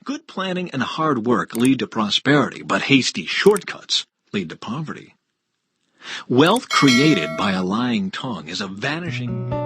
Good planning and hard work lead to prosperity, but hasty shortcuts lead to poverty. Wealth created by a lying tongue is a vanishing mist.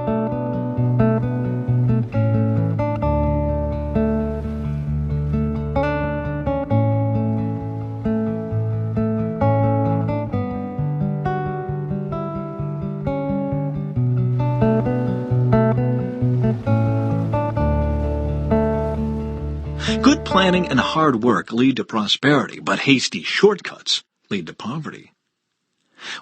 Good planning and hard work lead to prosperity, but hasty shortcuts lead to poverty.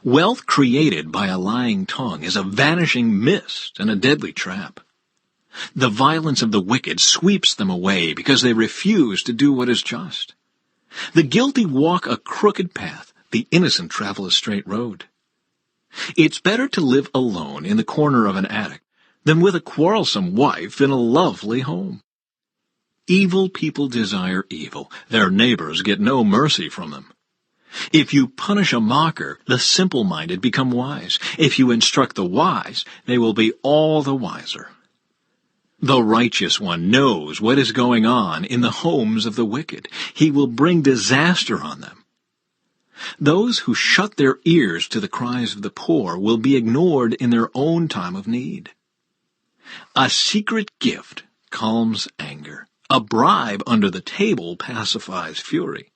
Wealth created by a lying tongue is a vanishing mist and a deadly trap. The violence of the wicked sweeps them away because they refuse to do what is just. The guilty walk a crooked path, the innocent travel a straight road. It's better to live alone in the corner of an attic than with a quarrelsome wife in a lovely home. Evil people desire evil. Their neighbors get no mercy from them. If you punish a mocker, the simple-minded become wise. If you instruct the wise, they will be all the wiser. The righteous one knows what is going on in the homes of the wicked. He will bring disaster on them. Those who shut their ears to the cries of the poor will be ignored in their own time of need. A secret gift calms anger. A bribe under the table pacifies fury.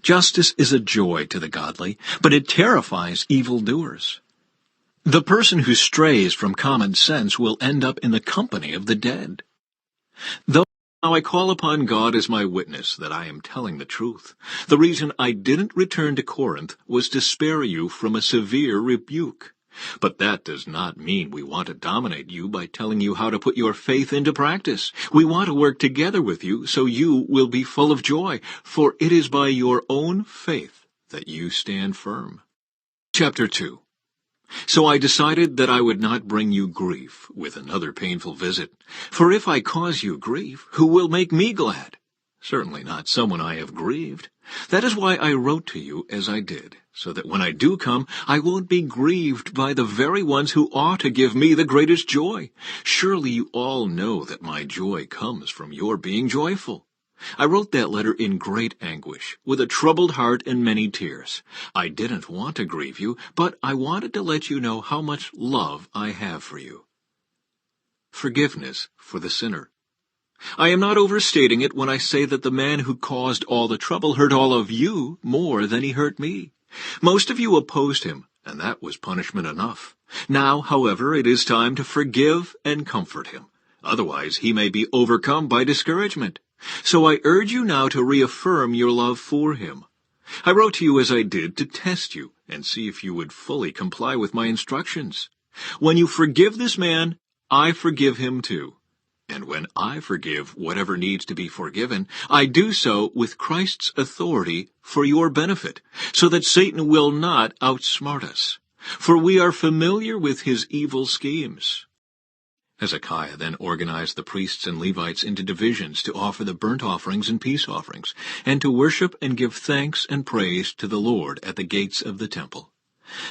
Justice is a joy to the godly, but it terrifies evildoers. The person who strays from common sense will end up in the company of the dead. Though now I call upon God as my witness that I am telling the truth. The reason I didn't return to Corinth was to spare you from a severe rebuke. But that does not mean we want to dominate you by telling you how to put your faith into practice. We want to work together with you so you will be full of joy, for it is by your own faith that you stand firm. Chapter 2. So I decided that I would not bring you grief with another painful visit. For if I cause you grief, who will make me glad? Certainly not someone I have grieved. That is why I wrote to you as I did, so that when I do come, I won't be grieved by the very ones who ought to give me the greatest joy. Surely you all know that my joy comes from your being joyful. I wrote that letter in great anguish, with a troubled heart and many tears. I didn't want to grieve you, but I wanted to let you know how much love I have for you. Forgiveness for the sinner. I am not overstating it when I say that the man who caused all the trouble hurt all of you more than he hurt me. Most of you opposed him, and that was punishment enough. Now, however, it is time to forgive and comfort him. Otherwise, he may be overcome by discouragement. So I urge you now to reaffirm your love for him. I wrote to you as I did to test you and see if you would fully comply with my instructions. When you forgive this man, I forgive him too. And when I forgive whatever needs to be forgiven, I do so with Christ's authority for your benefit, so that Satan will not outsmart us. For we are familiar with his evil schemes. Hezekiah then organized the priests and Levites into divisions to offer the burnt offerings and peace offerings, and to worship and give thanks and praise to the Lord at the gates of the temple.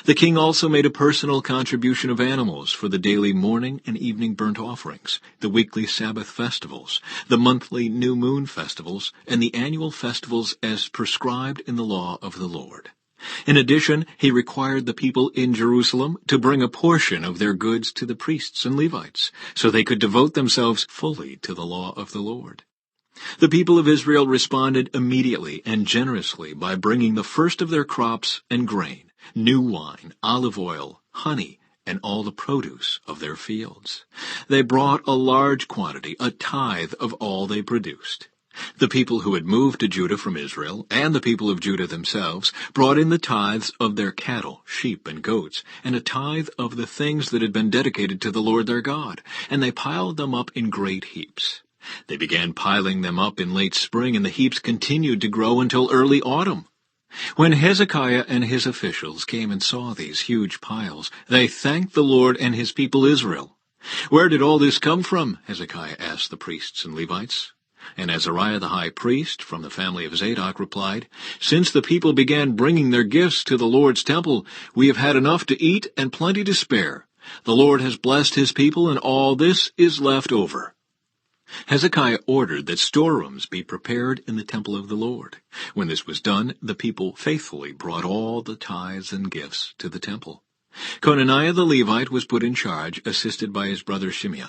The king also made a personal contribution of animals for the daily morning and evening burnt offerings, the weekly Sabbath festivals, the monthly new moon festivals, and the annual festivals as prescribed in the law of the Lord. In addition, he required the people in Jerusalem to bring a portion of their goods to the priests and Levites, so they could devote themselves fully to the law of the Lord. The people of Israel responded immediately and generously by bringing the first of their crops and grain, new wine, olive oil, honey, and all the produce of their fields. They brought a large quantity, a tithe of all they produced. The people who had moved to Judah from Israel, and the people of Judah themselves, brought in the tithes of their cattle, sheep, and goats, and a tithe of the things that had been dedicated to the Lord their God, and they piled them up in great heaps. They began piling them up in late spring, and the heaps continued to grow until early autumn. When Hezekiah and his officials came and saw these huge piles, they thanked the Lord and his people Israel. "Where did all this come from?" Hezekiah asked the priests and Levites. And Azariah the high priest, from the family of Zadok, replied, "Since the people began bringing their gifts to the Lord's temple, we have had enough to eat and plenty to spare. The Lord has blessed his people, and all this is left over." Hezekiah ordered that storerooms be prepared in the temple of the Lord. When this was done, the people faithfully brought all the tithes and gifts to the temple. Conaniah the Levite was put in charge, assisted by his brother Shimei.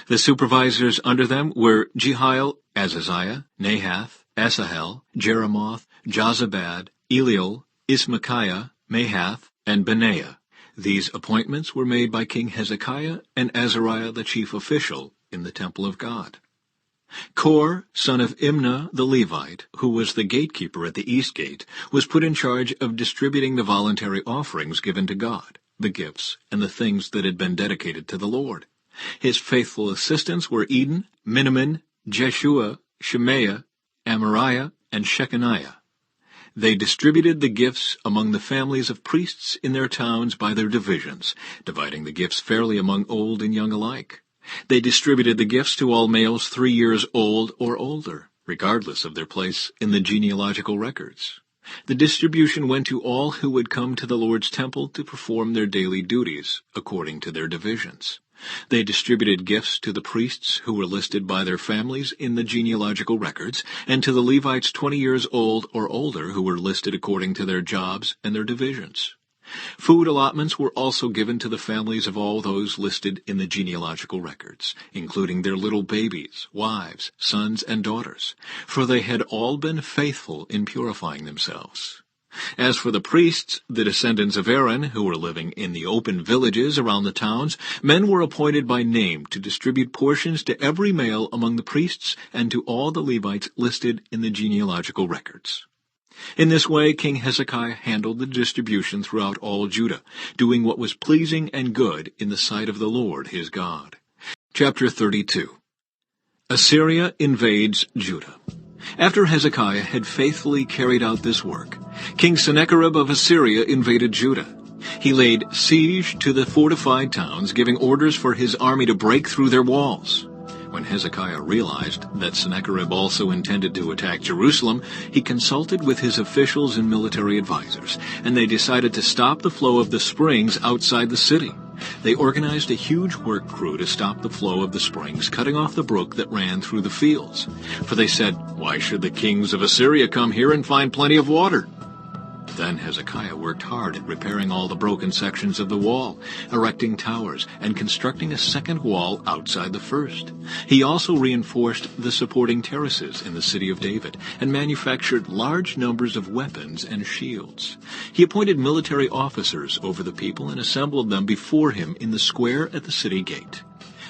The supervisors under them were Jehiel, Azaziah, Nahath, Asahel, Jeremoth, Jozabad, Eliel, Ismachiah, Mahath, and Benaiah. These appointments were made by King Hezekiah and Azariah the chief official in the temple of God. Kor, son of Imnah the Levite, who was the gatekeeper at the east gate, was put in charge of distributing the voluntary offerings given to God, the gifts, and the things that had been dedicated to the Lord. His faithful assistants were Eden, Miniamin, Jeshua, Shemaiah, Amariah, and Shechaniah. They distributed the gifts among the families of priests in their towns by their divisions, dividing the gifts fairly among old and young alike. They distributed the gifts to all males 3 years old or older, regardless of their place in the genealogical records. The distribution went to all who would come to the Lord's temple to perform their daily duties, according to their divisions. They distributed gifts to the priests who were listed by their families in the genealogical records, and to the Levites 20 years old or older who were listed according to their jobs and their divisions. Food allotments were also given to the families of all those listed in the genealogical records, including their little babies, wives, sons, and daughters, for they had all been faithful in purifying themselves. As for the priests, the descendants of Aaron, who were living in the open villages around the towns, men were appointed by name to distribute portions to every male among the priests and to all the Levites listed in the genealogical records. In this way, King Hezekiah handled the distribution throughout all Judah, doing what was pleasing and good in the sight of the Lord his God. Chapter 32. Assyria invades Judah. After Hezekiah had faithfully carried out this work, King Sennacherib of Assyria invaded Judah. He laid siege to the fortified towns, giving orders for his army to break through their walls. When Hezekiah realized that Sennacherib also intended to attack Jerusalem, he consulted with his officials and military advisors, and they decided to stop the flow of the springs outside the city. They organized a huge work crew to stop the flow of the springs, cutting off the brook that ran through the fields. For they said, "Why should the kings of Assyria come here and find plenty of water?" Then Hezekiah worked hard at repairing all the broken sections of the wall, erecting towers, and constructing a second wall outside the first. He also reinforced the supporting terraces in the city of David, and manufactured large numbers of weapons and shields. He appointed military officers over the people and assembled them before him in the square at the city gate.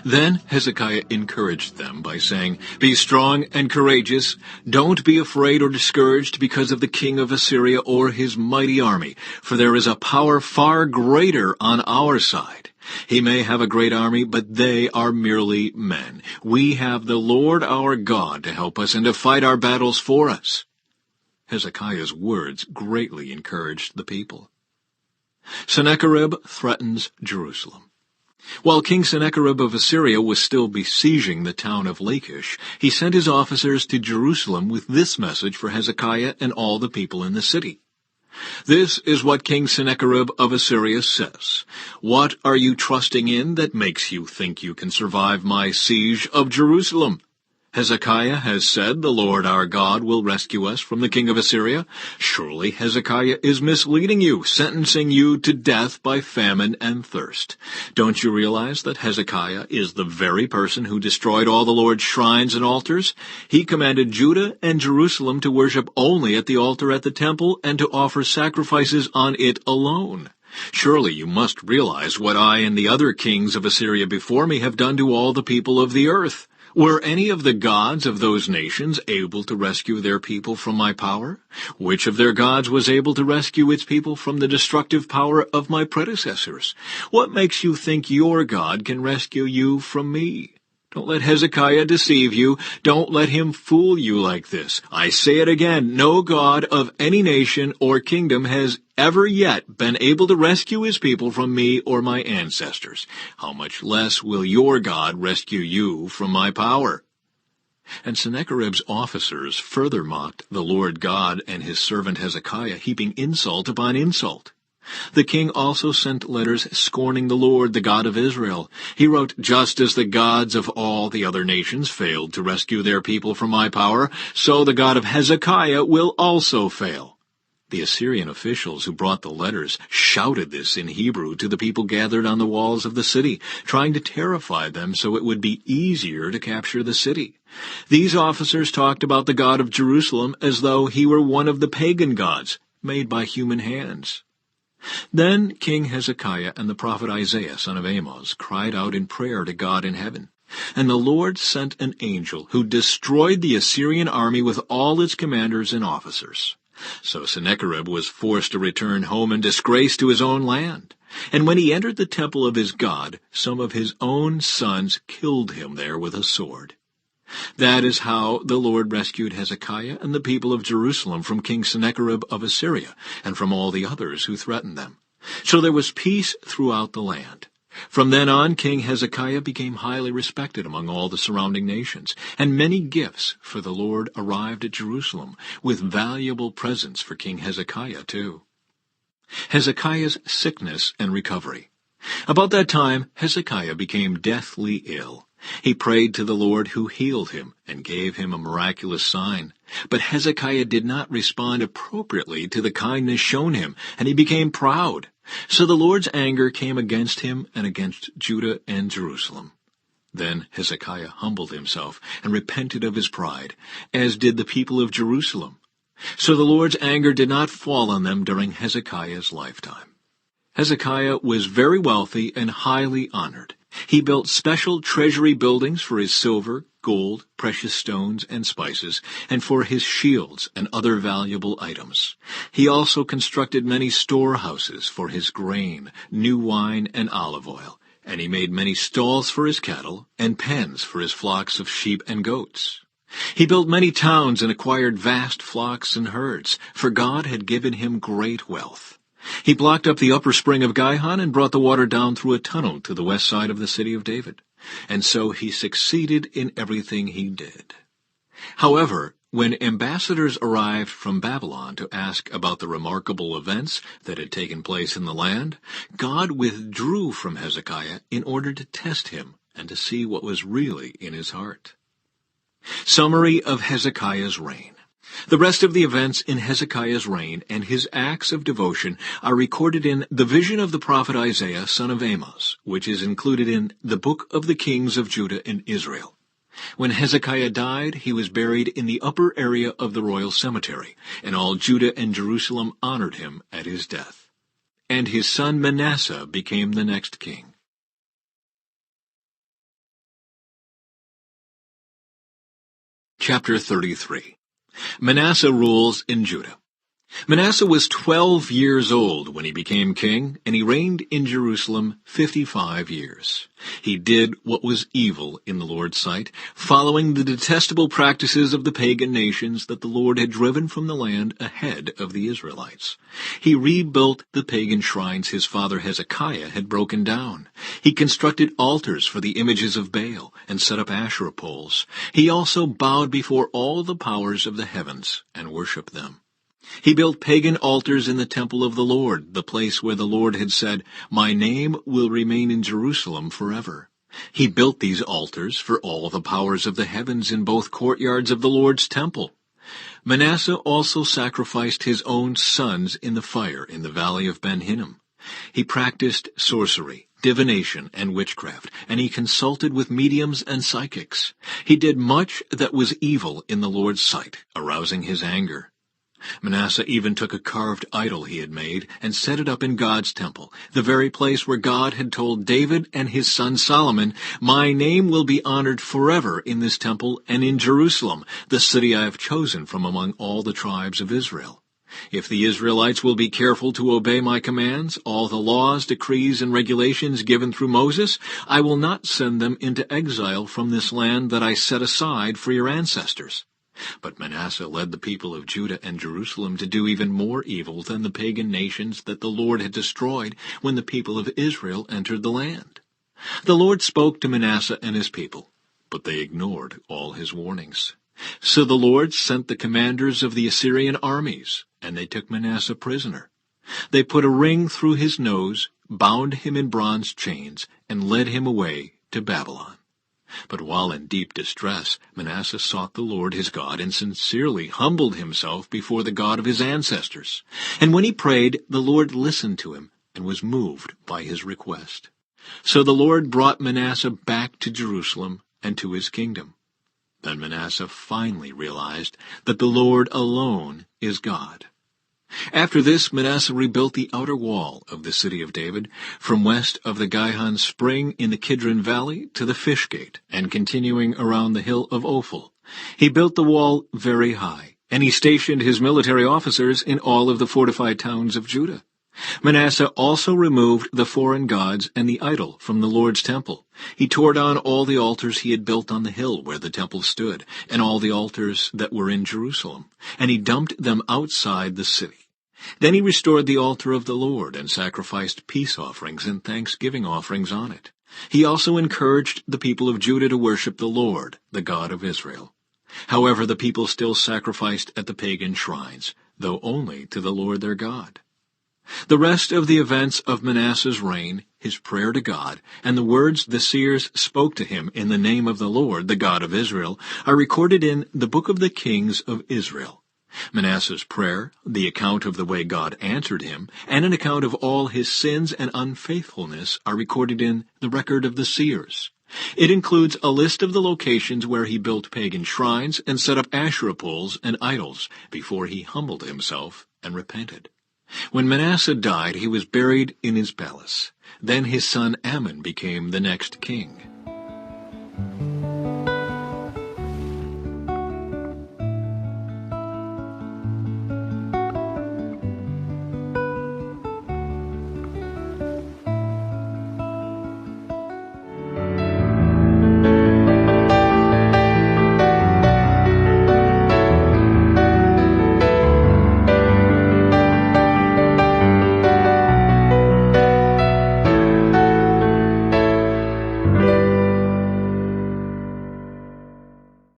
Then Hezekiah encouraged them by saying, "Be strong and courageous. Don't be afraid or discouraged because of the king of Assyria or his mighty army, for there is a power far greater on our side. He may have a great army, but they are merely men. We have the Lord our God to help us and to fight our battles for us." Hezekiah's words greatly encouraged the people. Sennacherib threatens Jerusalem. While King Sennacherib of Assyria was still besieging the town of Lachish, he sent his officers to Jerusalem with this message for Hezekiah and all the people in the city. "This is what King Sennacherib of Assyria says. What are you trusting in that makes you think you can survive my siege of Jerusalem? Hezekiah has said the Lord our God will rescue us from the king of Assyria. Surely Hezekiah is misleading you, sentencing you to death by famine and thirst. Don't you realize that Hezekiah is the very person who destroyed all the Lord's shrines and altars? He commanded Judah and Jerusalem to worship only at the altar at the temple and to offer sacrifices on it alone. Surely you must realize what I and the other kings of Assyria before me have done to all the people of the earth. Were any of the gods of those nations able to rescue their people from my power? Which of their gods was able to rescue its people from the destructive power of my predecessors? What makes you think your God can rescue you from me? Don't let Hezekiah deceive you. Don't let him fool you like this. I say it again, no God of any nation or kingdom has ever yet been able to rescue his people from me or my ancestors. How much less will your God rescue you from my power?" And Sennacherib's officers further mocked the Lord God and his servant Hezekiah, heaping insult upon insult. The king also sent letters scorning the Lord, the God of Israel. He wrote, "Just as the gods of all the other nations failed to rescue their people from my power, so the God of Hezekiah will also fail." The Assyrian officials who brought the letters shouted this in Hebrew to the people gathered on the walls of the city, trying to terrify them so it would be easier to capture the city. These officers talked about the God of Jerusalem as though he were one of the pagan gods made by human hands. Then King Hezekiah and the prophet Isaiah, son of Amoz, cried out in prayer to God in heaven. And the Lord sent an angel who destroyed the Assyrian army with all its commanders and officers. So Sennacherib was forced to return home in disgrace to his own land. And when he entered the temple of his God, some of his own sons killed him there with a sword. That is how the Lord rescued Hezekiah and the people of Jerusalem from King Sennacherib of Assyria, and from all the others who threatened them. So there was peace throughout the land. From then on, King Hezekiah became highly respected among all the surrounding nations, and many gifts for the Lord arrived at Jerusalem, with valuable presents for King Hezekiah too. Hezekiah's sickness and recovery. About that time, Hezekiah became deathly ill. He prayed to the Lord who healed him and gave him a miraculous sign. But Hezekiah did not respond appropriately to the kindness shown him, and he became proud. So the Lord's anger came against him and against Judah and Jerusalem. Then Hezekiah humbled himself and repented of his pride, as did the people of Jerusalem. So the Lord's anger did not fall on them during Hezekiah's lifetime. Hezekiah was very wealthy and highly honored. He built special treasury buildings for his silver, gold, precious stones, and spices, and for his shields and other valuable items. He also constructed many storehouses for his grain, new wine, and olive oil, and he made many stalls for his cattle and pens for his flocks of sheep and goats. He built many towns and acquired vast flocks and herds, for God had given him great wealth. He blocked up the upper spring of Gihon and brought the water down through a tunnel to the west side of the city of David. And so he succeeded in everything he did. However, when ambassadors arrived from Babylon to ask about the remarkable events that had taken place in the land, God withdrew from Hezekiah in order to test him and to see what was really in his heart. Summary of Hezekiah's reign. The rest of the events in Hezekiah's reign and his acts of devotion are recorded in the vision of the prophet Isaiah, son of Amoz, which is included in the Book of the Kings of Judah and Israel. When Hezekiah died, he was buried in the upper area of the royal cemetery, and all Judah and Jerusalem honored him at his death. And his son Manasseh became the next king. Chapter 33. Manasseh rules in Judah. Manasseh was 12 years old when he became king, and he reigned in Jerusalem 55 years. He did what was evil in the Lord's sight, following the detestable practices of the pagan nations that the Lord had driven from the land ahead of the Israelites. He rebuilt the pagan shrines his father Hezekiah had broken down. He constructed altars for the images of Baal and set up Asherah poles. He also bowed before all the powers of the heavens and worshipped them. He built pagan altars in the temple of the Lord, the place where the Lord had said, "My name will remain in Jerusalem forever." He built these altars for all the powers of the heavens in both courtyards of the Lord's temple. Manasseh also sacrificed his own sons in the fire in the valley of Ben Hinnom. He practiced sorcery, divination, and witchcraft, and he consulted with mediums and psychics. He did much that was evil in the Lord's sight, arousing his anger. Manasseh even took a carved idol he had made and set it up in God's temple, the very place where God had told David and his son Solomon, "My name will be honored forever in this temple and in Jerusalem, the city I have chosen from among all the tribes of Israel. If the Israelites will be careful to obey my commands, all the laws, decrees, and regulations given through Moses, I will not send them into exile from this land that I set aside for your ancestors." But Manasseh led the people of Judah and Jerusalem to do even more evil than the pagan nations that the Lord had destroyed when the people of Israel entered the land. The Lord spoke to Manasseh and his people, but they ignored all his warnings. So the Lord sent the commanders of the Assyrian armies, and they took Manasseh prisoner. They put a ring through his nose, bound him in bronze chains, and led him away to Babylon. But while in deep distress, Manasseh sought the Lord his God and sincerely humbled himself before the God of his ancestors. And when he prayed, the Lord listened to him and was moved by his request. So the Lord brought Manasseh back to Jerusalem and to his kingdom. Then Manasseh finally realized that the Lord alone is God. After this, Manasseh rebuilt the outer wall of the city of David, from west of the Gihon spring in the Kidron Valley to the Fish Gate, and continuing around the hill of Ophel. He built the wall very high, and he stationed his military officers in all of the fortified towns of Judah. Manasseh also removed the foreign gods and the idol from the Lord's temple. He tore down all the altars he had built on the hill where the temple stood, and all the altars that were in Jerusalem, and he dumped them outside the city. Then he restored the altar of the Lord and sacrificed peace offerings and thanksgiving offerings on it. He also encouraged the people of Judah to worship the Lord, the God of Israel. However, the people still sacrificed at the pagan shrines, though only to the Lord their God. The rest of the events of Manasseh's reign, his prayer to God, and the words the seers spoke to him in the name of the Lord, the God of Israel, are recorded in the book of the Kings of Israel. Manasseh's prayer, the account of the way God answered him, and an account of all his sins and unfaithfulness are recorded in the record of the seers. It includes a list of the locations where he built pagan shrines and set up Asherah poles and idols before he humbled himself and repented. When Manasseh died, he was buried in his palace. Then his son Amon became the next king.